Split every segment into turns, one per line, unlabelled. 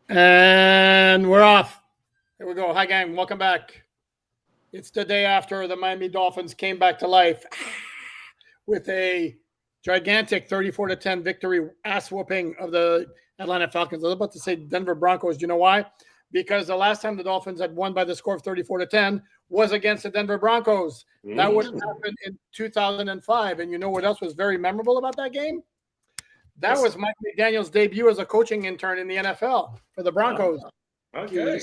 And we're off. Here we go. Hi, gang. Welcome back. It's the day after the Miami Dolphins came back to life with a gigantic 34-10 victory, ass whooping of the Atlanta Falcons. I was about to say Denver Broncos. Do you know why? Because the last time the Dolphins had won by the score of 34-10 was against the Denver Broncos. That would have happened in 2005. And you know what else was very memorable about that game? That was Mike McDaniel's debut as a coaching intern in the NFL for the Broncos.
Okay.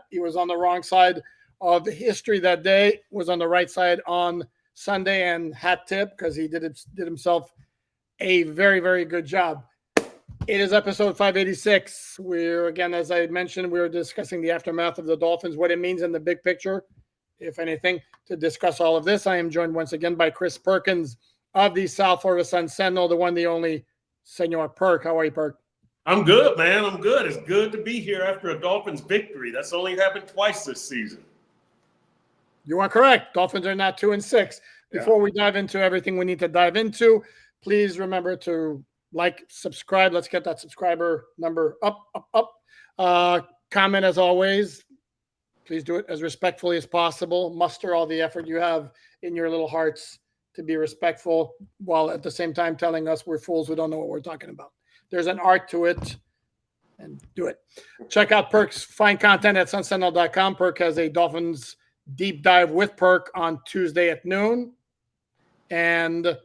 He was on the wrong side of history that day, was on the right side on Sunday, and hat tip because he did himself a very, very good job. It is episode 586. We're, again, as I mentioned, we're discussing the aftermath of the Dolphins, what it means in the big picture, if anything. To discuss all of this, I am joined once again by Chris Perkins of the South Florida Sun Sentinel, the one, the only Senor Perk. How are you, Perk?
I'm good, man. I'm good. It's good to be here after a Dolphins victory. That's only happened twice this season.
You are correct. Dolphins are now 2-6. Before we dive into everything we need to dive into, please remember to like, subscribe. Let's get that subscriber number up. Comment as always. Please do it as respectfully as possible. Muster all the effort you have in your little hearts to be respectful, while at the same time telling us we're fools who don't know what we're talking about. There's an art to it, and do it. Check out Perk's fine content at sunsentinel.com. Perk has a Dolphins deep dive with Perk on Tuesday at noon, and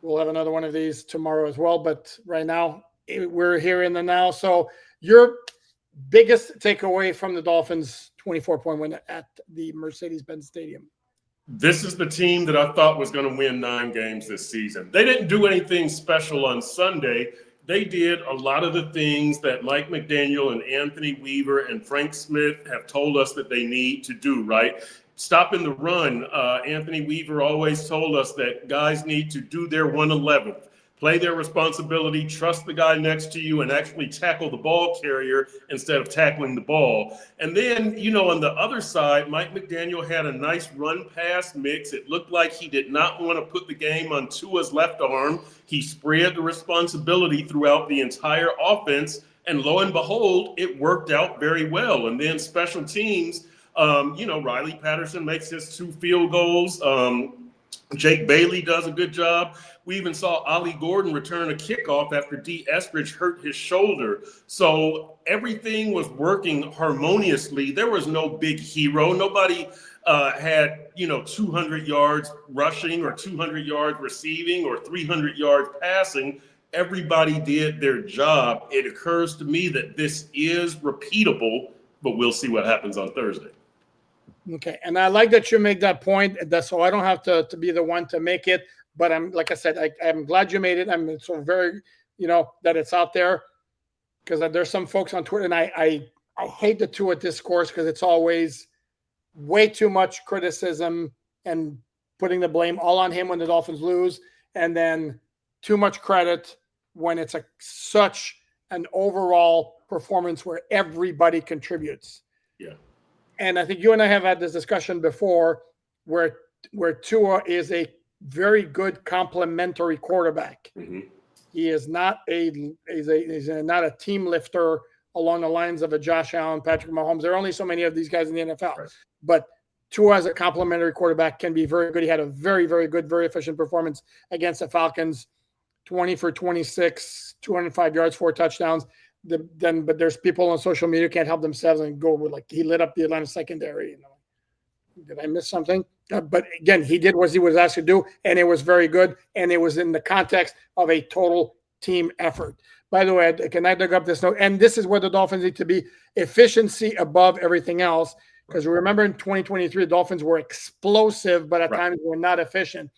we'll have another one of these tomorrow as well. But right now, we're here in the now. So your biggest takeaway from the Dolphins' 24-point win at the Mercedes-Benz Stadium?
This is the team that I thought was going to win 9 games this season. They didn't do anything special on Sunday. They did a lot of the things that Mike McDaniel and Anthony Weaver and Frank Smith have told us that they need to do, right? Stopping the run. Anthony Weaver always told us that guys need to do their 111th. Play their responsibility, trust the guy next to you, and actually tackle the ball carrier instead of tackling the ball. And then, on the other side, Mike McDaniel had a nice run-pass mix. It looked like he did not want to put the game on Tua's left arm. He spread the responsibility throughout the entire offense, and lo and behold, it worked out very well. And then special teams, Riley Patterson makes his 2 field goals. Jake Bailey does a good job. We even saw Ollie Gordon return a kickoff after D. Eskridge hurt his shoulder. So everything was working harmoniously. There was no big hero. Nobody had, 200 yards rushing or 200 yards receiving or 300 yards passing. Everybody did their job. It occurs to me that this is repeatable, but we'll see what happens on Thursday.
Okay, and I like that you make that point. So I don't have to be the one to make it. But I'm, like I said, I'm glad you made it. I'm so very, that it's out there, because there's some folks on Twitter, and I hate the Tua discourse, because it's always way too much criticism and putting the blame all on him when the Dolphins lose, and then too much credit when it's such an overall performance where everybody contributes.
Yeah. And
I think you and I have had this discussion before, where Tua is a very good complementary quarterback.
Mm-hmm.
He is not not a team lifter along the lines of a Josh Allen, Patrick Mahomes. There are only so many of these guys in the NFL. Right. But Tua as a complementary quarterback can be very good. He had a very, very good, very efficient performance against the Falcons, 20 for 26, 205 yards, 4 touchdowns. But there's people on social media who can't help themselves and go with, like, he lit up the Atlanta secondary. Did I miss something? But again, he did what he was asked to do, and it was very good, and it was in the context of a total team effort. By the way, can I dig up this note? And this is where the Dolphins need to be: efficiency above everything else. Because remember, in 2023, the Dolphins were explosive, but at times were not efficient.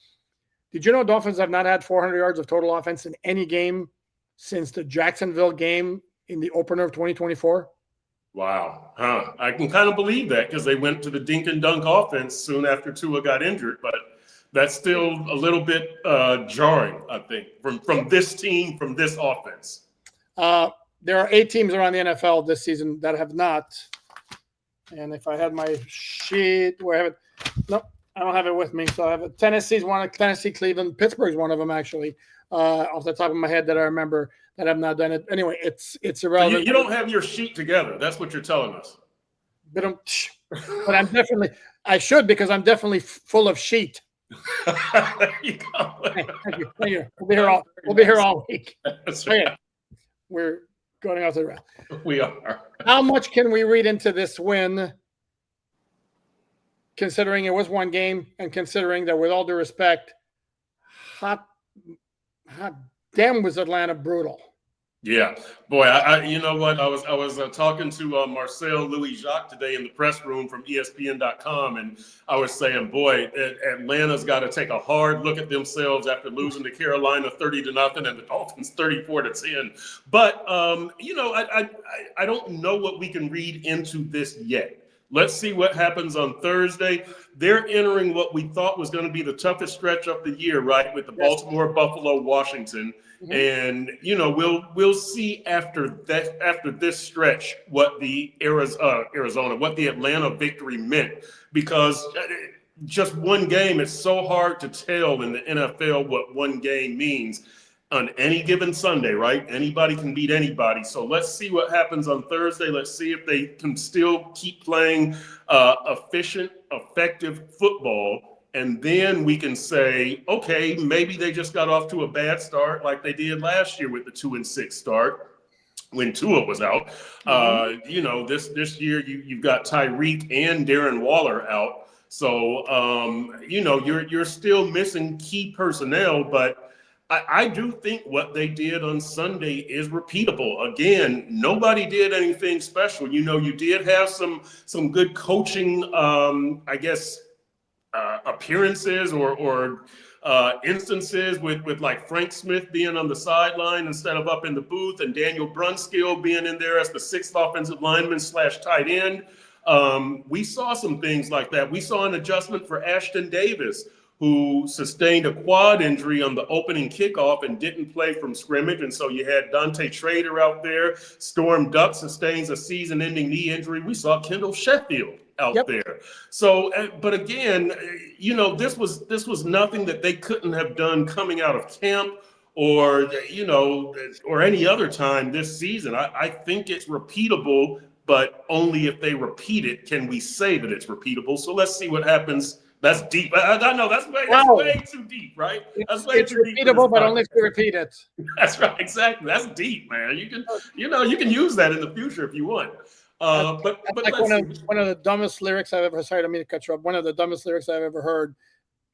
Did you know Dolphins have not had 400 yards of total offense in any game since the Jacksonville game in the opener of 2024?
Wow. I can kind of believe that, because they went to the dink and dunk offense soon after Tua got injured, but that's still a little bit jarring, I think, from this team, from this offense.
There are 8 teams around the NFL this season that have not. And if I had my sheet, where I have it, nope, I don't have it with me. So I have it. Tennessee's one, Tennessee, Cleveland, Pittsburgh's one of them, actually, off the top of my head that I remember. that have not done it. Anyway, it's
So
irrelevant.
you don't have your sheet together. That's what you're telling us.
But I'm definitely, I should, because I'm definitely full of sheet.
There you go.
Thank you. Thank you. We'll be here all week.
That's right.
Okay. We're going off the rail.
We are.
How much can we read into this win, considering it was one game and considering that, with all due respect, hot damn was Atlanta brutal.
Yeah, boy, I you know what? I was talking to Marcel Louis-Jacques today in the press room from ESPN.com, and I was saying, boy, Atlanta's got to take a hard look at themselves after losing to Carolina 30-0 and the Dolphins 34-10. But you know, I don't know what we can read into this yet. Let's see what happens on Thursday. They're entering what we thought was going to be the toughest stretch of the year, right? With the Baltimore, Buffalo, Washington. Mm-hmm. And, you know, we'll see after this stretch what the what the Atlanta victory meant, because just one game, it's so hard to tell in the NFL what one game means on any given Sunday, right? Anybody can beat anybody. So let's see what happens on Thursday. Let's see if they can still keep playing efficient, effective football. And then we can say, okay, maybe they just got off to a bad start like they did last year with the 2-6 start when Tua was out. Mm-hmm. You know, this year you've got Tyreek and Darren Waller out. So, you know, you're still missing key personnel, but I do think what they did on Sunday is repeatable. Again, nobody did anything special. You know, you did have some good coaching, I guess, appearances or instances with like Frank Smith being on the sideline instead of up in the booth, and Daniel Brunskill being in there as the sixth offensive lineman / tight end. We saw some things like that. We saw an adjustment for Ashton Davis, who sustained a quad injury on the opening kickoff and didn't play from scrimmage. And so you had Dante Trader out there. Storm Duck sustains a season-ending knee injury. We saw Kendall Sheffield out there. So, but again, you know, this was nothing that they couldn't have done coming out of camp or, you know, or any other time this season. I think it's repeatable, but only if they repeat it can we say that it's repeatable. So let's see what happens. That's deep. I know that's way too deep, right? That's way
it's
too deep.
It's repeatable, but only if you repeat it.
That's right. Exactly. That's deep, man. You can use that in the future if you want. But
like one of the dumbest lyrics I've ever. Sorry, I don't mean to cut you off. One of the dumbest lyrics I've ever heard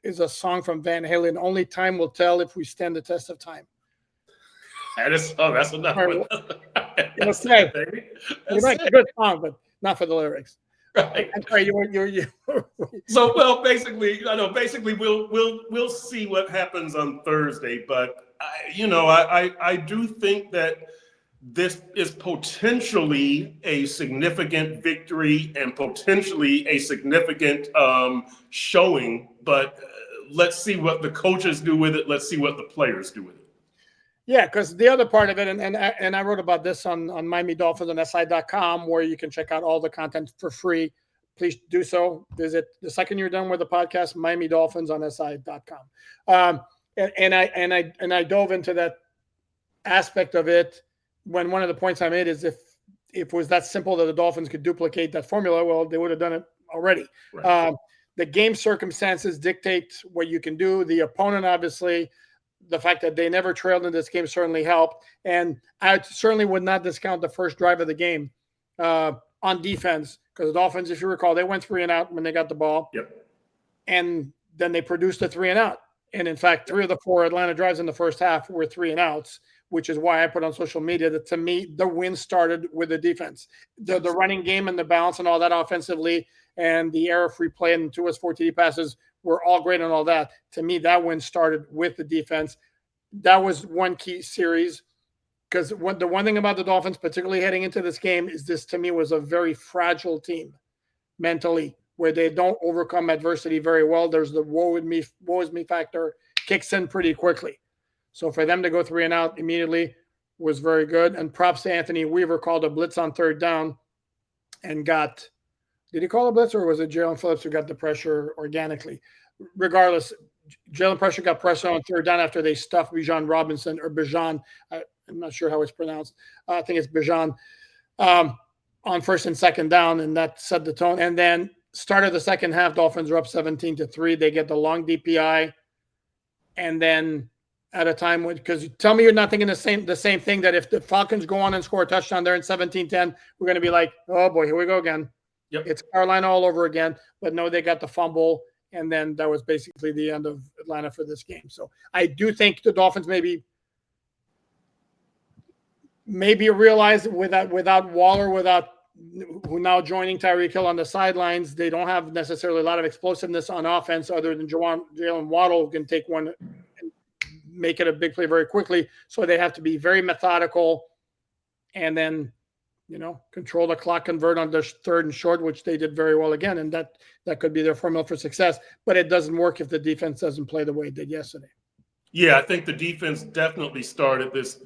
is a song from Van Halen. Only time will tell if we stand the test of time.
That's enough.
That's okay. It's a good song, but not for the lyrics.
Right.
I'm sorry, you.
So, well, basically, we'll see what happens on Thursday, but I do think that this is potentially a significant victory and potentially a significant showing, but let's see what the coaches do with it. Let's see what the players do with it.
Yeah, because the other part of it, and I wrote about this on Miami Dolphins and SI.com, where you can check out all the content for free. Please do so. Visit the second you're done with the podcast, Miami Dolphins on SI.com. And I dove into that aspect of it when one of the points I made is if it was that simple that the Dolphins could duplicate that formula, well, they would have done it already. Right. The game circumstances dictate what you can do. The opponent, obviously, the fact that they never trailed in this game certainly helped. And I certainly would not discount the first drive of the game on defense, because the Dolphins, if you recall, they went 3 and out when they got the ball.
Yep.
And then they produced a 3 and out. And in fact, 3 of the 4 Atlanta drives in the first half were 3 and outs, which is why I put on social media that, to me, the win started with the defense. The running game and the balance and all that offensively, and the error-free play and Tua's 4 TD passes were all great and all that. To me, that win started with the defense. That was one key series, because the one thing about the Dolphins, particularly heading into this game, is this, to me, was a very fragile team mentally, where they don't overcome adversity very well. There's the woe is me factor, kicks in pretty quickly. So for them to go 3 and out immediately was very good. And props to Anthony Weaver, called a blitz on 3rd down and got – did he call a blitz, or was it Jalen Phillips who got the pressure organically? Regardless, Jalen Pressure got pressure on 3rd down after they stuffed Bijan Robinson, or Bijan. I'm not sure how it's pronounced. I think it's Bijan, on first and second down, and that set the tone. And then started the second half, Dolphins were up 17-3. They get the long DPI, and then at a time when, because tell me you're not thinking the same thing, that if the Falcons go on and score a touchdown there in 17-10, we're going to be like, oh boy, here we go again.
Yep.
It's Carolina all over again. But no, they got the fumble, and then that was basically the end of Atlanta for this game. So I do think the Dolphins maybe realize without Waller, who now joining Tyreek Hill on the sidelines, they don't have necessarily a lot of explosiveness on offense other than Jalen Waddle, who can take one and make it a big play very quickly. So they have to be very methodical and then, control the clock, convert on the third and short, which they did very well again. And that could be their formula for success, but it doesn't work if the defense doesn't play the way it did yesterday.
Yeah, I think the defense definitely started this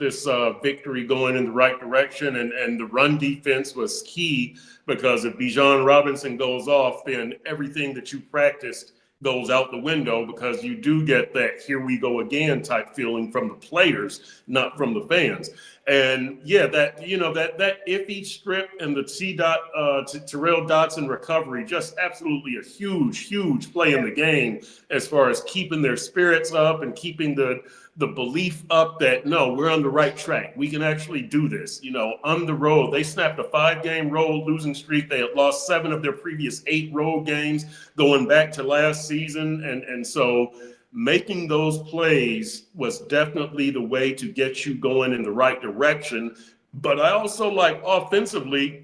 victory going in the right direction, and the run defense was key, because if Bijan Robinson goes off, then everything that you practiced goes out the window, because you do get that "here we go again" type feeling from the players, not from the fans. And yeah, that iffy strip and the Terrell Dotson recovery, just absolutely a huge play in the game, as far as keeping their spirits up and keeping the belief up that, no, we're on the right track. We can actually do this. On the road, they snapped a 5-game road losing streak. They had lost 7 of their previous 8 road games going back to last season. And so making those plays was definitely the way to get you going in the right direction. But I also like offensively,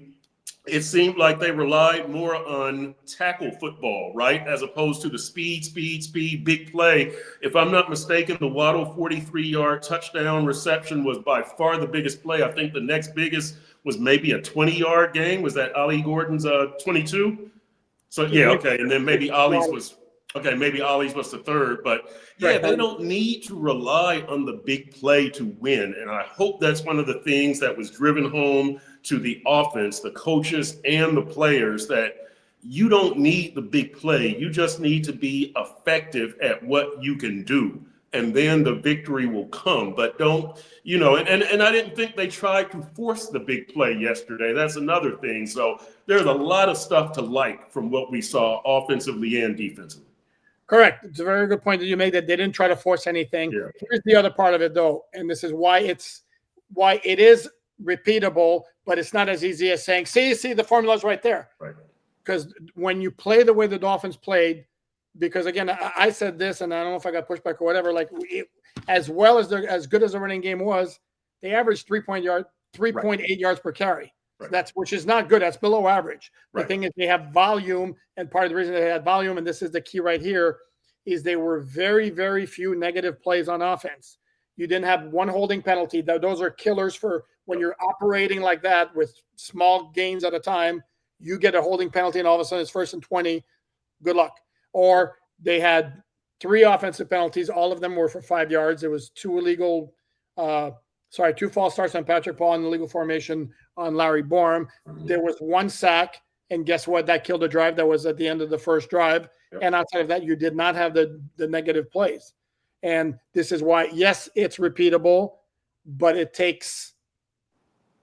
it seemed like they relied more on tackle football, right? As opposed to the speed, big play. If I'm not mistaken, the Waddle 43-yard touchdown reception was by far the biggest play. I think the next biggest was maybe a 20-yard gain. Was that Ali Gordon's 22? So, yeah, okay. And then maybe Ollie's was the third. But, yeah, they don't need to rely on the big play to win. And I hope that's one of the things that was driven home to the offense, the coaches and the players, that you don't need the big play. You just need to be effective at what you can do, and then the victory will come. But don't, and I didn't think they tried to force the big play yesterday. That's another thing. So there's a lot of stuff to like from what we saw offensively and defensively.
Correct. It's a very good point that you made, that they didn't try to force anything. Yeah. Here's the other part of it, though, and this is why it is repeatable, but it's not as easy as saying, see, the formula's right there.
Right.
Because when you play the way the Dolphins played, because again, I said this, and I don't know if I got pushback or whatever, as good as the running game was, they averaged 3.8 yards per carry. Right. Which is not good. That's below average. Right. The thing is, they have volume, and part of the reason they had volume, and this is the key right here, is they were very, very few negative plays on offense. You didn't have one holding penalty. Those are killers for when you're operating like that with small gains at a time. You get a holding penalty, and all of a sudden it's 1st and 20. Good luck. Or they had 3 offensive penalties. All of them were for 5 yards. There was 2 false starts on Patrick Paul and illegal formation on Larry Borum. There was 1 sack, and guess what? That killed a drive. That was at the end of the first drive. Yep. And outside of that, you did not have the negative plays. And this is why, yes, it's repeatable, but it takes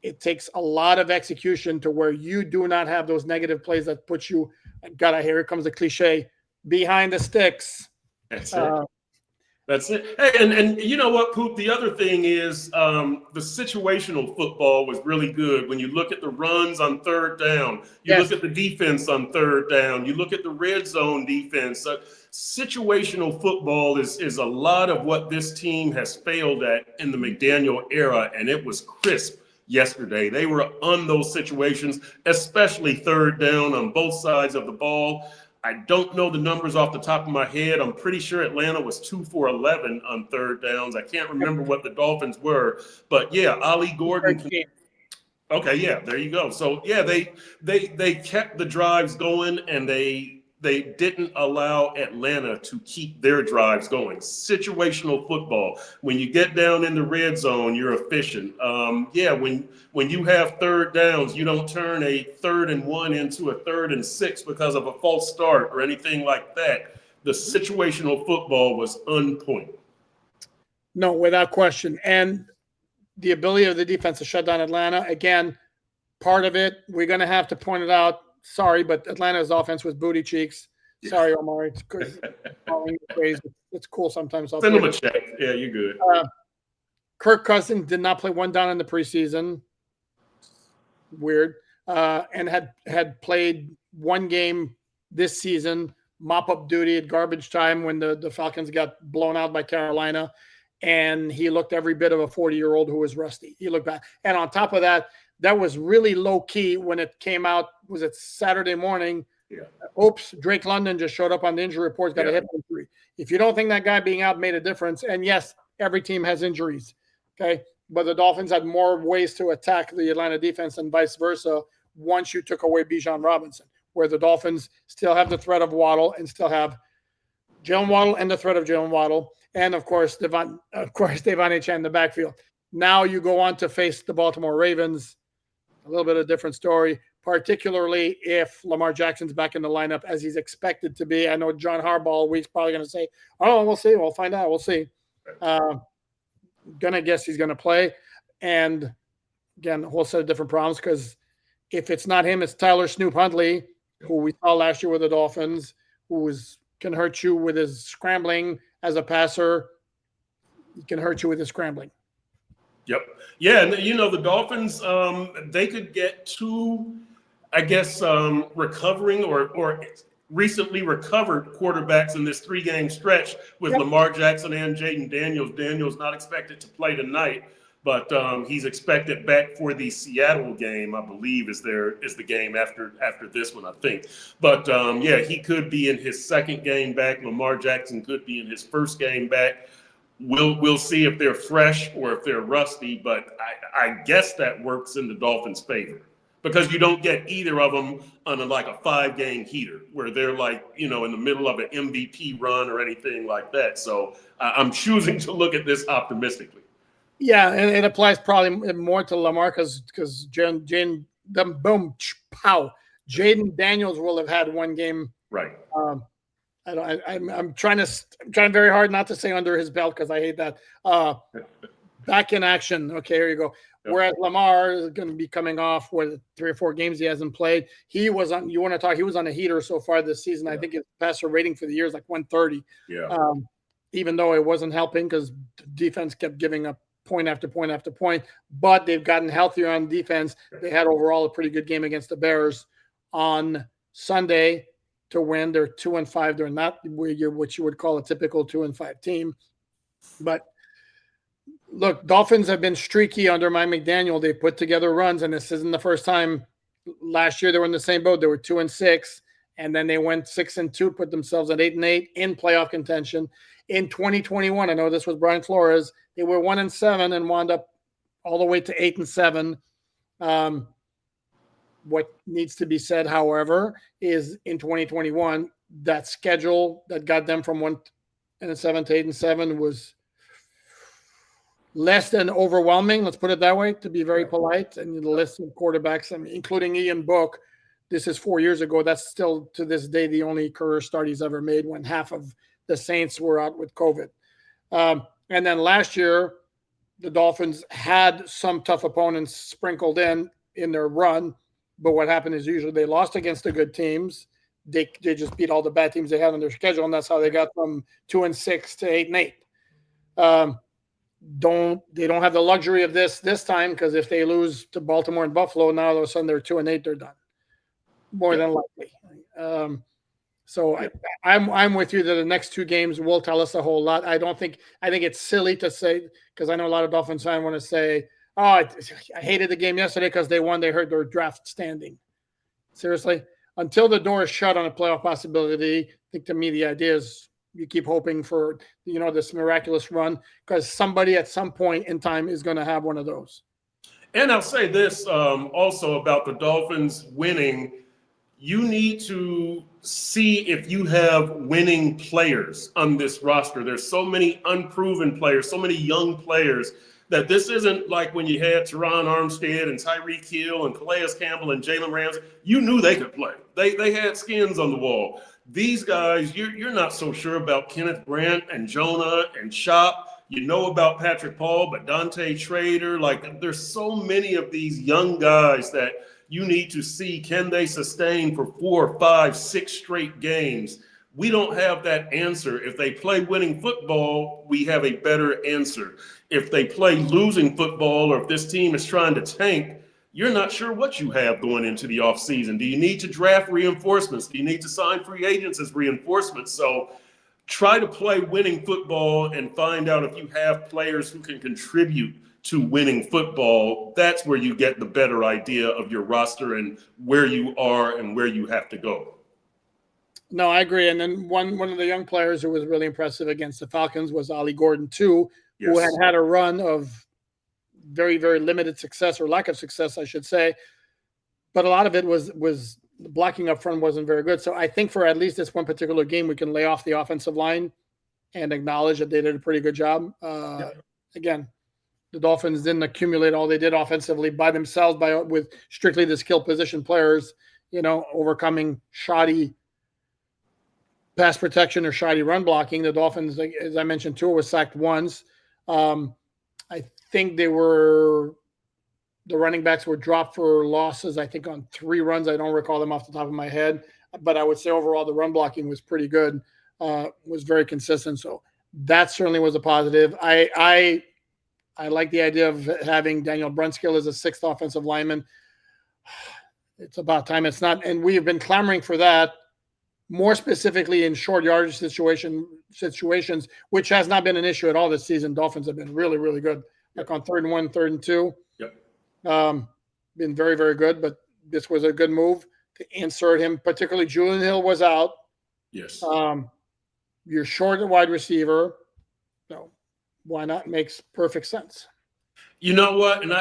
a lot of execution to where you do not have those negative plays that put you, God, here comes the cliche, behind the sticks.
That's it. That's it. Hey, and you know what, Poop? The other thing is the situational football was really good. When you look at the runs on 3rd down, you look at the defense on 3rd down, you look at the red zone defense. Situational football is a lot of what this team has failed at in the McDaniel era, and it was crisp yesterday. They were on those situations, especially 3rd down on both sides of the ball. I don't know the numbers off the top of my head. I'm pretty sure Atlanta was 2 for 11 on 3rd downs. I can't remember what the Dolphins were, but yeah, Ali Gordon. Okay, yeah, there you go. So yeah, they kept the drives going, and they didn't allow Atlanta to keep their drives going. Situational football. When you get down in the red zone, you're efficient. When you have 3rd downs, you don't turn a 3rd and 1 into a 3rd and 6 because of a false start or anything like that. The situational football was on point.
No, without question. And the ability of the defense to shut down Atlanta. Again, part of it, we're going to have to point it out. Sorry, but Atlanta's offense was booty cheeks.
Yeah.
Sorry, Omar. It's crazy. It's cool sometimes.
Send them a check. Yeah, you're good.
Kirk Cousins did not play one down in the preseason. Weird. And had played one game this season, mop-up duty at garbage time when the Falcons got blown out by Carolina. And he looked every bit of a 40-year-old who was rusty. He looked bad. And on top of that, that was really low-key when it came out. Was it Saturday morning?
Yeah.
Oops, Drake London just showed up on the injury report, got a hip injury. If you don't think that guy being out made a difference, and yes, every team has injuries, okay? But the Dolphins had more ways to attack the Atlanta defense and vice versa once you took away Bijan Robinson, where the Dolphins still have the threat of Waddle and still have Jalen Waddle and the threat of Jalen Waddle, and of course, Devon Chan in the backfield. Now you go on to face the Baltimore Ravens, a little bit of a different story, particularly if Lamar Jackson's back in the lineup as he's expected to be. I know John Harbaugh week's probably going to say, oh, we'll see. We'll find out. We'll see. Gonna guess he's going to play. And again, a whole set of different problems because if it's not him, it's Tyler Snoop Huntley, who we saw last year with the Dolphins, who can hurt you with his scrambling as a passer. He can hurt you with his scrambling.
Yep. Yeah, and the Dolphins, they could get two, I guess, recovering or recently recovered quarterbacks in this 3-game stretch with Lamar Jackson and Jaden Daniels. Daniels not expected to play tonight, but he's expected back for the Seattle game, I believe, is the game after this one, I think. But he could be in his second game back. Lamar Jackson could be in his first game back. We'll see if they're fresh or if they're rusty, but I guess that works in the Dolphins' favor because you don't get either of them on a 5-game heater where they're in the middle of an MVP run or anything like that. So I'm choosing to look at this optimistically.
Yeah, and it applies probably more to Lamar because Jaden Daniels will have had one game.
Right.
I'm trying very hard not to say under his belt because I hate that. Back in action. Okay, here you go. Yep. Whereas Lamar is going to be coming off with 3 or 4 games he hasn't played. He was on. You want to talk? He was on a heater so far this season. I think his passer rating for the year is 130.
Yeah.
Even though it wasn't helping because defense kept giving up point after point after point, but they've gotten healthier on defense. They had overall a pretty good game against the Bears on Sunday to win. They're 2-5. They're not what you would call a typical 2-5 team. But look, Dolphins have been streaky under Mike McDaniel. They put together runs, and this isn't the first time. Last year they were in the same boat. They were 2-6, and then they went 6-2, put themselves at 8-8 in playoff contention. In 2021, I know this was Brian Flores. They were 1-7 and wound up all the way to 8-7. What needs to be said, however, is in 2021, that schedule that got them from 1-7 to 8-7 was less than overwhelming. Let's put it that way, to be very polite. And the list of quarterbacks, including Ian Book, this is 4 years ago. That's still to this day the only career start he's ever made when half of the Saints were out with COVID. And then last year, the Dolphins had some tough opponents sprinkled in their run. But what happened is usually they lost against the good teams. They just beat all the bad teams they had on their schedule, and that's how they got from 2-6 to 8-8. They don't have the luxury of this time because if they lose to Baltimore and Buffalo, now all of a sudden they're 2-8, they're done. More than likely. I'm with you that the next 2 games will tell us a whole lot. I think it's silly to say because I know a lot of Dolphins fans want to say, oh, I hated the game yesterday because they won. They heard their draft standing. Seriously, until the door is shut on a playoff possibility, I think to me the idea is you keep hoping for this miraculous run because somebody at some point in time is going to have one of those.
And I'll say this also about the Dolphins winning. You need to see if you have winning players on this roster. There's so many unproven players, so many young players that this isn't like when you had Teron Armstead and Tyreek Hill and Calais Campbell and Jalen Ramsey. You knew they could play. They had skins on the wall. These guys, you're not so sure about Kenneth Grant and Jonah and Shop. You know about Patrick Paul, but Dante Trader, like there's so many of these young guys that you need to see, can they sustain for 4, 5, 6 straight games? We don't have that answer. If they play winning football, we have a better answer. If they play losing football, or if this team is trying to tank, you're not sure what you have going into the offseason. Do you need to draft reinforcements? Do you need to sign free agents as reinforcements? So try to play winning football and find out if you have players who can contribute to winning football. That's where you get the better idea of your roster and where you are and where you have to go.
No, I agree. And then one of the young players who was really impressive against the Falcons was Ollie Gordon too, who had a run of very, very limited success, or lack of success, I should say. But a lot of it was blocking up front wasn't very good. So I think for at least this one particular game, we can lay off the offensive line and acknowledge that they did a pretty good job. Again, the Dolphins didn't accumulate all they did offensively by themselves with strictly the skill position players, overcoming shoddy pass protection or shoddy run blocking. The Dolphins, as I mentioned, Tua was sacked once. I think the running backs were dropped for losses, I think, on 3 runs. I don't recall them off the top of my head, but I would say overall the run blocking was pretty good, was very consistent. So that certainly was a positive. I like the idea of having Daniel Brunskill as a 6th offensive lineman. It's about time. It's not, and we have been clamoring for that, more specifically in short yardage situations, which has not been an issue at all this season. Dolphins have been really, really good, like on 3rd and 1, 3rd and 2. Been very, very good, but this was a good move to insert him. Particularly Julian Hill was out.
Yes.
You're short at wide receiver, so why not? Makes perfect sense.
You know what? And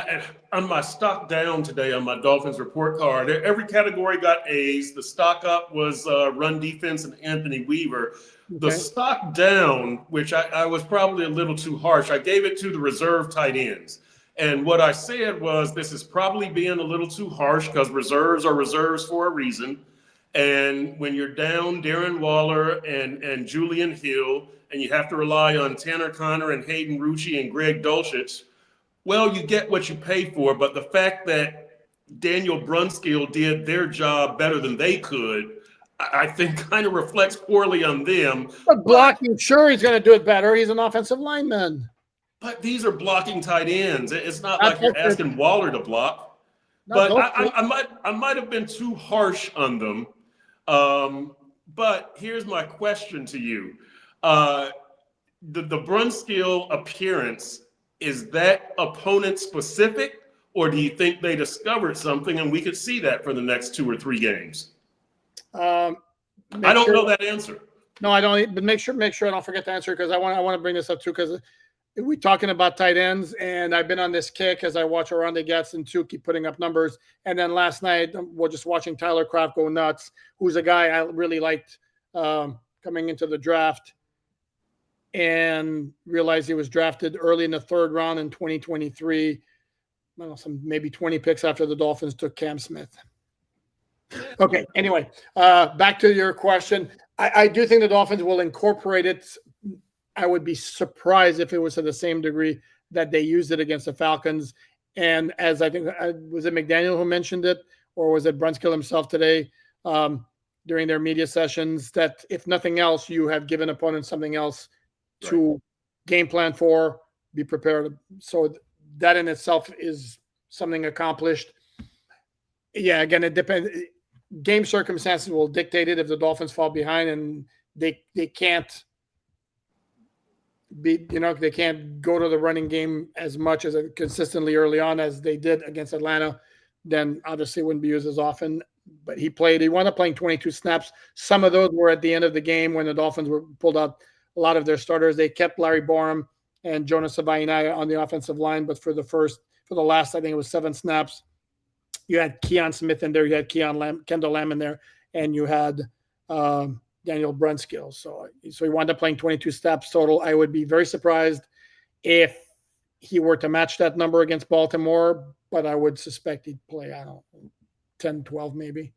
on my stock down today on my Dolphins report card, every category got A's. The stock up was run defense and Anthony Weaver. Okay. The stock down, which I was probably a little too harsh, I gave it to the reserve tight ends. And what I said was, this is probably being a little too harsh because reserves are reserves for a reason. And when you're down Darren Waller and Julian Hill, and you have to rely on Tanner Conner and Hayden Rucci and Greg Dulcich, well, you get what you pay for. But the fact that Daniel Brunskill did their job better than they could, I think kind of reflects poorly on them.
But blocking, sure, he's going to do it better. He's an offensive lineman.
But these are blocking tight ends. It's not like you're asking Waller to block. But I might have been too harsh on them. But here's my question to you. The Brunskill appearance, is that opponent specific, or do you think they discovered something and we could see that for the next 2 or 3 games? I don't know that answer.
No, I don't. But make sure I don't forget to answer, because I want to bring this up too, because we're talking about tight ends, and I've been on this kick as I watch Oronde Gadsden too keep putting up numbers. And then last night we're just watching Tyler Kraft go nuts, who's a guy I really liked coming into the draft, and realized he was drafted early in the 3rd round in 2023. I don't know, some maybe 20 picks after the Dolphins took Cam Smith. Okay, anyway, back to your question. I do think the Dolphins will incorporate it. I would be surprised if it was to the same degree that they used it against the Falcons. And as I think, was it McDaniel who mentioned it, or was it Brunskill himself today during their media sessions, that if nothing else, you have given opponents something else to game plan for, be prepared. So that in itself is something accomplished. Yeah, again, it depends. Game circumstances will dictate it. If the Dolphins fall behind and they can't they can't go to the running game as much as consistently early on as they did against Atlanta, then obviously it wouldn't be used as often. But he wound up playing 22 snaps. Some of those were at the end of the game when the Dolphins were pulled out a lot of their starters. They kept Larry Borum and Jonas Savaiinaea on the offensive line, but for the last, I think it was 7 snaps, you had Keon Smith in there, you had Kendall Lamb in there, and you had Daniel Brunskill. So he wound up playing 22 snaps total. I would be very surprised if he were to match that number against Baltimore, but I would suspect he'd play, I don't know, 10, 12 maybe.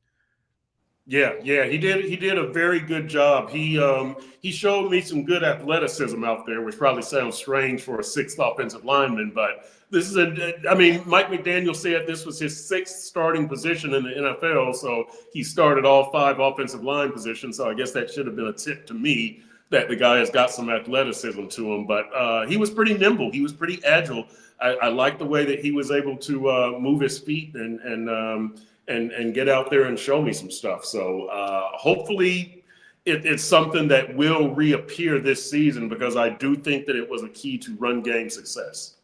Yeah, he did. He did a very good job. He showed me some good athleticism out there, which probably sounds strange for a sixth offensive lineman, but this is I mean, Mike McDaniel said this was his sixth starting position in the NFL, so he started all 5 offensive line positions. So I guess that should have been a tip to me that the guy has got some athleticism to him. But he was pretty nimble. He was pretty agile. I like the way that he was able to move his feet and get out there and show me some stuff. So hopefully it's something that will reappear this season, because I do think that it was a key to run game success.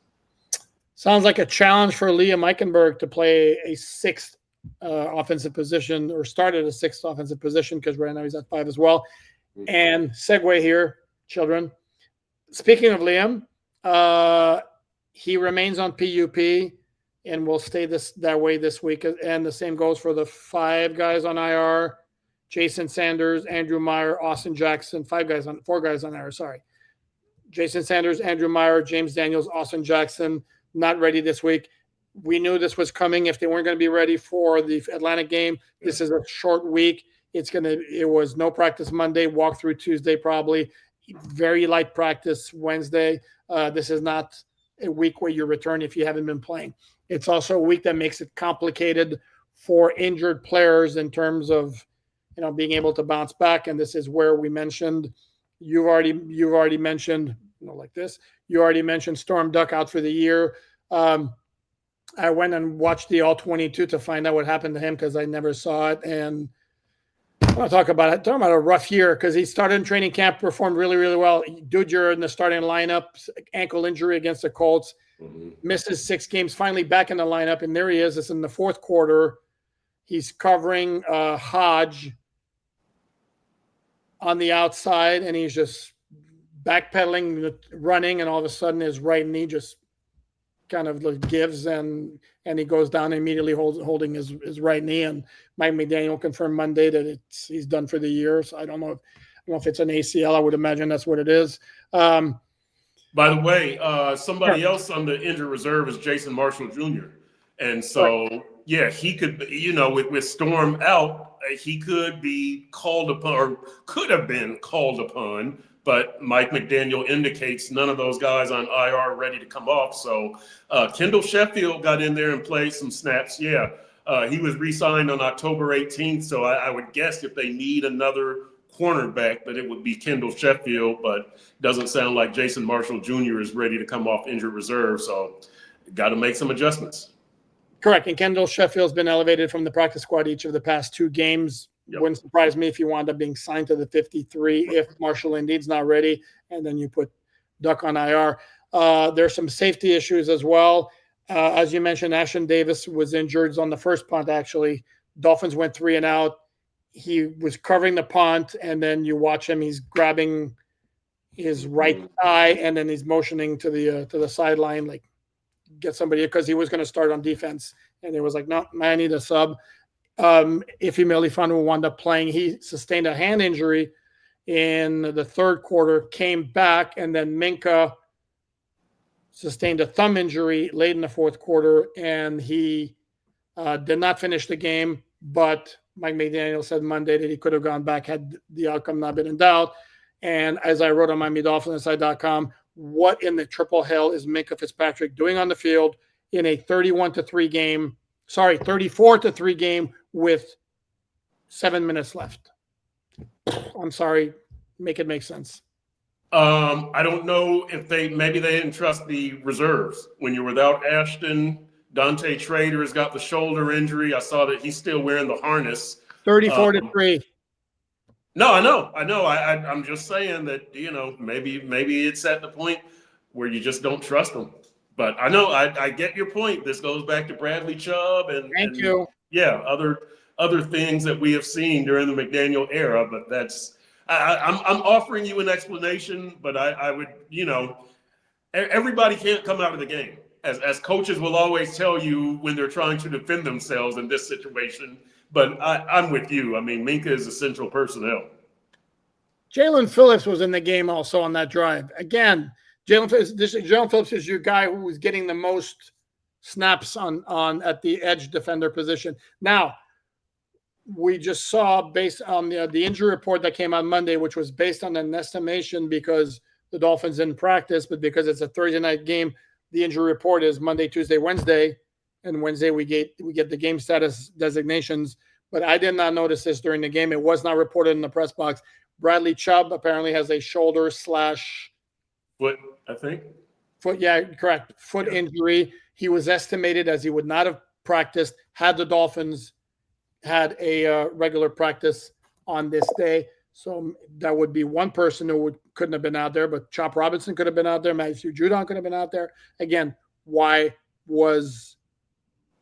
Sounds like a challenge for Liam Eichenberg to play a sixth offensive position, or start at a sixth offensive position, because right now he's at 5 as well. And segue here, children. Speaking of Liam, he remains on PUP and will stay that way this week. And the same goes for the 5 guys on IR: Jason Sanders, Andrew Meyer, Austin Jackson. 4 guys on IR. Sorry, Jason Sanders, Andrew Meyer, James Daniels, Austin Jackson. Not ready this week. We knew this was coming if they weren't going to be ready for the Atlanta game. This is a short week. It was no practice Monday, walk through Tuesday, probably very light practice Wednesday. This is not a week where you return if you haven't been playing. It's also a week that makes it complicated for injured players in terms of, being able to bounce back. And this is where we mentioned, you've already mentioned, like this, you already mentioned Storm Duck out for the year. I went and watched the All-22 to find out what happened to him, because I never saw it. And I want to talk about a rough year, because he started in training camp, performed really, really well. Dude, you're in the starting lineup, ankle injury against the Colts, misses 6 games, finally back in the lineup, and there he is. It's in the 4th quarter. He's covering Hodge on the outside, and he's just backpedaling, running, and all of a sudden his right knee just kind of gives, and he goes down immediately, holding his right knee. And Mike McDaniel confirmed Monday that he's done for the year. So I don't know if it's an ACL. I would imagine that's what it is.
By the way, somebody else on the injured reserve is Jason Marshall Jr. And so, yeah, he could, with Storm out, he could be called upon, or could have been called upon. But Mike McDaniel indicates none of those guys on IR are ready to come off. So Kendall Sheffield got in there and played some snaps. Yeah, he was re-signed on October 18th. So I would guess if they need another cornerback, that it would be Kendall Sheffield. But doesn't sound like Jason Marshall Jr. is ready to come off injured reserve. So got to make some adjustments.
Correct. And Kendall Sheffield's been elevated from the practice squad each of the past 2 games. Yep. Wouldn't surprise me if he wound up being signed to the 53 if Marshall indeed's not ready, and then you put Duck on IR. There's some safety issues as well. As you mentioned, Ashton Davis was injured on the first punt, actually. Dolphins went 3 and out. He was covering the punt, and then you watch him. He's grabbing his right thigh, and then he's motioning to the sideline, like, get somebody, because he was going to start on defense. And it was like, no, I need a sub. Ify Melifonwu wound up playing. He sustained a hand injury in the 3rd quarter, came back, and then Minka sustained a thumb injury late in the 4th quarter, and he did not finish the game. But Mike McDaniel said Monday that he could have gone back had the outcome not been in doubt. And as I wrote on MiamiDolphinsInside.com, what in the triple hell is Minka Fitzpatrick doing on the field in a 34-3 game with 7 minutes left? I'm sorry. Make it make sense.
I don't know if maybe they didn't trust the reserves. When you're without Ashton, Dante Trader has got the shoulder injury. I saw that he's still wearing the harness.
34-3.
No, I know. I'm just saying that, maybe it's at the point where you just don't trust them. But I know I get your point. This goes back to Bradley Chubb and
Thank you.
Yeah, other things that we have seen during the McDaniel era. But I'm offering you an explanation. But I would, everybody can't come out of the game. As coaches will always tell you when they're trying to defend themselves in this situation. But I'm with you. I mean, Minka is essential personnel.
Jalen Phillips was in the game also on that drive. Again, Jalen Phillips is your guy who was getting the most snaps on at the edge defender position. Now, we just saw, based on the injury report that came on Monday, which was based on an estimation because the Dolphins didn't practice, but because it's a Thursday night game, the injury report is Monday, Tuesday, Wednesday, and Wednesday we get the game status designations. But I did not notice this during the game. It was not reported in the press box. Bradley Chubb apparently has a shoulder /
foot, I think.
Foot, yeah, correct. Foot injury. He was estimated as he would not have practiced had the Dolphins had a regular practice on this day. So that would be one person who couldn't have been out there, but Chop Robinson could have been out there. Matthew Judon could have been out there. Again, why was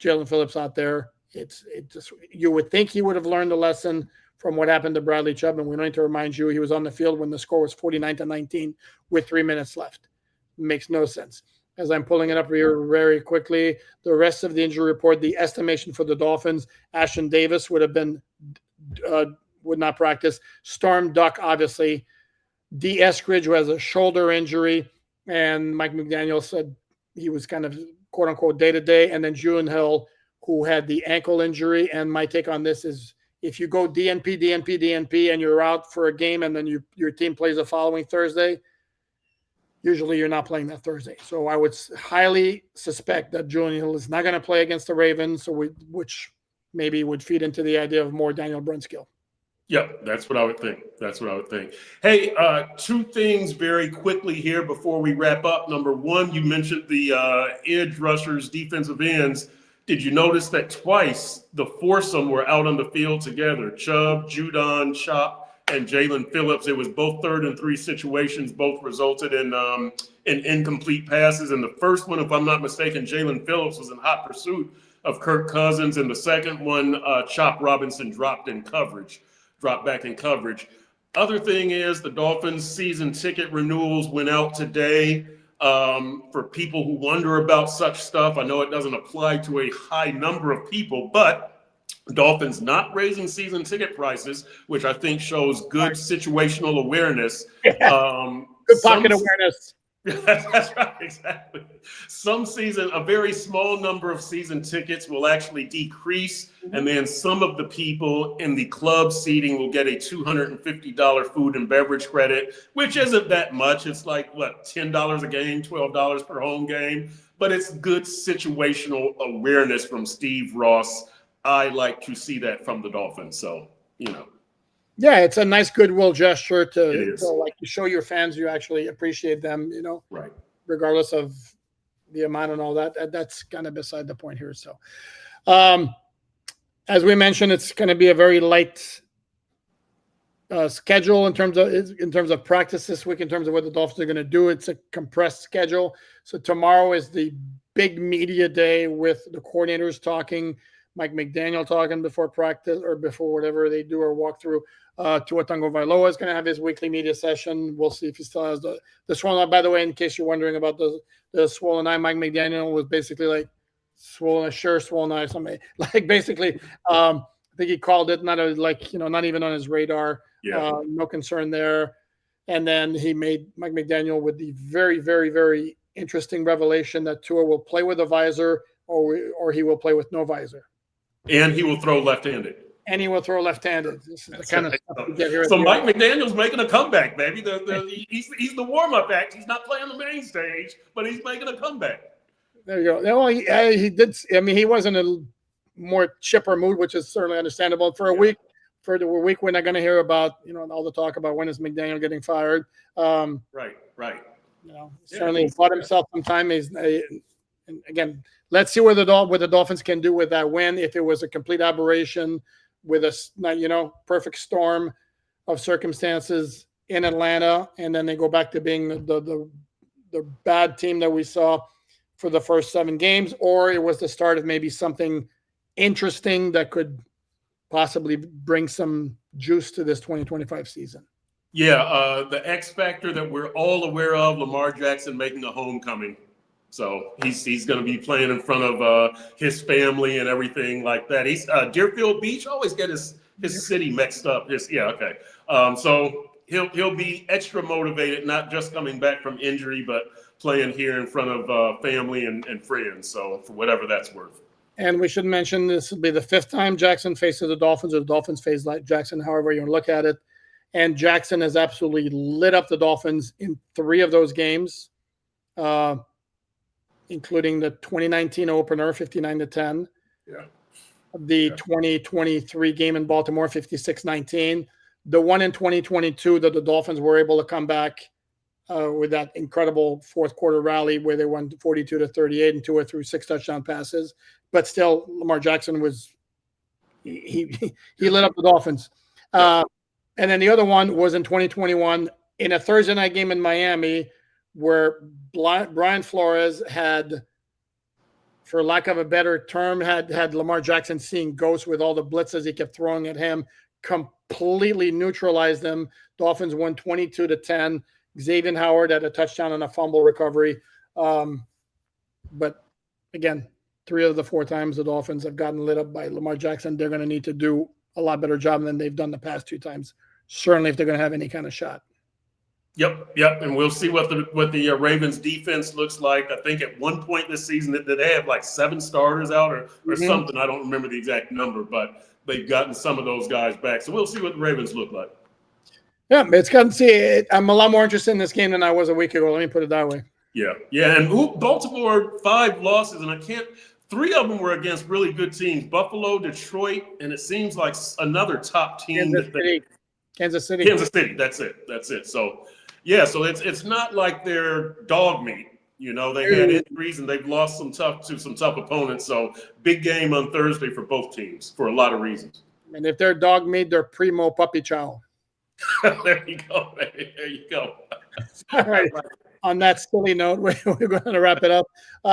Jalen Phillips out there? It just, you would think he would have learned the lesson from what happened to Bradley Chubb, and we don't need to remind you he was on the field when the score was 49-19 with 3 minutes left. Makes no sense. As I'm pulling it up here very quickly, the rest of the injury report, the estimation for the Dolphins, Ashton Davis would have been would not practice. Storm Duck, obviously. D. Eskridge, who has a shoulder injury, and Mike McDaniel said he was kind of quote unquote day to day. And then Julian Hill, who had the ankle injury. And my take on this is, if you go DNP, and you're out for a game, and then your team plays the following Thursday, usually you're not playing that Thursday. So I would highly suspect that Julian Hill is not going to play against the Ravens, which maybe would feed into the idea of more Daniel Brunskill.
Yeah, that's what I would think. Hey, two things very quickly here before we wrap up. Number one, you mentioned the edge rushers, defensive ends. Did you notice that twice the foursome were out on the field together? Chubb, Judon, Chop, and Jalen Phillips. It was both 3rd and 3 situations. Both resulted in incomplete passes. And the first one, if I'm not mistaken, Jalen Phillips was in hot pursuit of Kirk Cousins. And the second one, Chop Robinson dropped back in coverage. Other thing is the Dolphins season ticket renewals went out today. For people who wonder about such stuff, I know it doesn't apply to a high number of people, but Dolphins not raising season ticket prices, which I think shows good situational awareness.
Good pocket awareness.
That's right, exactly. A very small number of season tickets will actually decrease, and then some of the people in the club seating will get a $250 food and beverage credit, which isn't that much. It's like, what, $10 a game, $12 per home game, but it's good situational awareness from Steve Ross. I like to see that from the Dolphins, so,
Yeah, it's a nice goodwill gesture to show your fans you actually appreciate them,
right,
regardless of the amount and all that. That's kind of beside the point here. So, as we mentioned, it's going to be a very light schedule in terms of practice this week. In terms of what the Dolphins are going to do, it's a compressed schedule. So tomorrow is the big media day with the coordinators talking. Mike McDaniel talking before practice or before whatever they do or walkthrough. Tua Tagovailoa is going to have his weekly media session. We'll see if he still has the swollen eye. By the way, in case you're wondering about the swollen eye, Mike McDaniel was basically like swollen eye, something like basically. I think he called it not even on his radar.
Yeah.
No concern there. And then he made Mike McDaniel with the very, very, very interesting revelation that Tua will play with a visor or he will play with no visor.
And he will throw left-handed.
This is the kind of stuff we get here.
So Mike McDaniel's making a comeback, baby. He's the warm-up act. He's not playing the main stage, but he's making a comeback.
There you go. Well, he did. I mean, he was in a more chipper mood, which is certainly understandable. For a week, we're not going to hear about all the talk about when is McDaniel getting fired.
Right.
Certainly bought himself some time. And again, let's see what the Dolphins can do with that win. If it was a complete aberration with a perfect storm of circumstances in Atlanta, and then they go back to being the bad team that we saw for the first 7 games, or it was the start of maybe something interesting that could possibly bring some juice to this 2025 season.
Yeah, the X factor that we're all aware of, Lamar Jackson making a homecoming. So he's going to be playing in front of his family and everything like that. He's Deerfield Beach. I always get his city mixed up. So he'll be extra motivated, not just coming back from injury, but playing here in front of family and friends. So for whatever that's worth.
And we should mention this will be the 5th time Jackson faces the Dolphins, or the Dolphins face Jackson, however you want to look at it. And Jackson has absolutely lit up the Dolphins in 3 of those games, including the 2019 opener, 59-10.
Yeah.
The 2023 game in Baltimore, 56-19. The one in 2022 that the Dolphins were able to come back with that incredible fourth quarter rally where they won 42-38 and Tua threw 6 touchdown passes. But still, Lamar Jackson was he lit up the Dolphins. And then the other one was in 2021 in a Thursday night game in Miami, where Brian Flores had, for lack of a better term, had Lamar Jackson seeing ghosts with all the blitzes he kept throwing at him, completely neutralized them. Dolphins won 22-10. Xavier Howard had a touchdown and a fumble recovery. But again, 3 of the 4 times the Dolphins have gotten lit up by Lamar Jackson. They're going to need to do a lot better job than they've done the past 2 times. Certainly if they're going to have any kind of shot.
Yep. And we'll see what the Ravens defense looks like. I think at one point this season that they have like 7 starters out or something. I don't remember the exact number, but they've gotten some of those guys back. So we'll see what the Ravens look like.
Yeah, it's good to see. I'm a lot more interested in this game than I was a week ago. Let me put it that way.
Yeah. And Baltimore, 5 losses, and 3 of them were against really good teams: Buffalo, Detroit, and it seems like another top team.
Kansas City.
That's it. So, yeah. So it's not like they're dog meat. You know, they had injuries and they've lost some tough opponents. So big game on Thursday for both teams for a lot of reasons.
And if they're dog meat, they're primo puppy chow.
There you go, baby. There you go.
All right. On that silly note, we're going to wrap it up.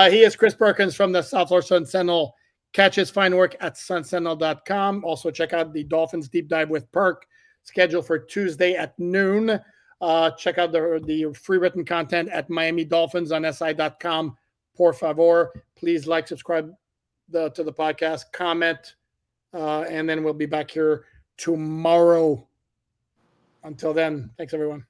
He is Chris Perkins from the South Florida Sun Sentinel. Catch his fine work at sunsentinel.com. Also, check out the Dolphins Deep Dive with Perk, scheduled for Tuesday at noon. Check out the free written content at Miami Dolphins on si.com. Por favor, please like, subscribe to the podcast, comment, and then we'll be back here tomorrow. Until then, thanks, everyone.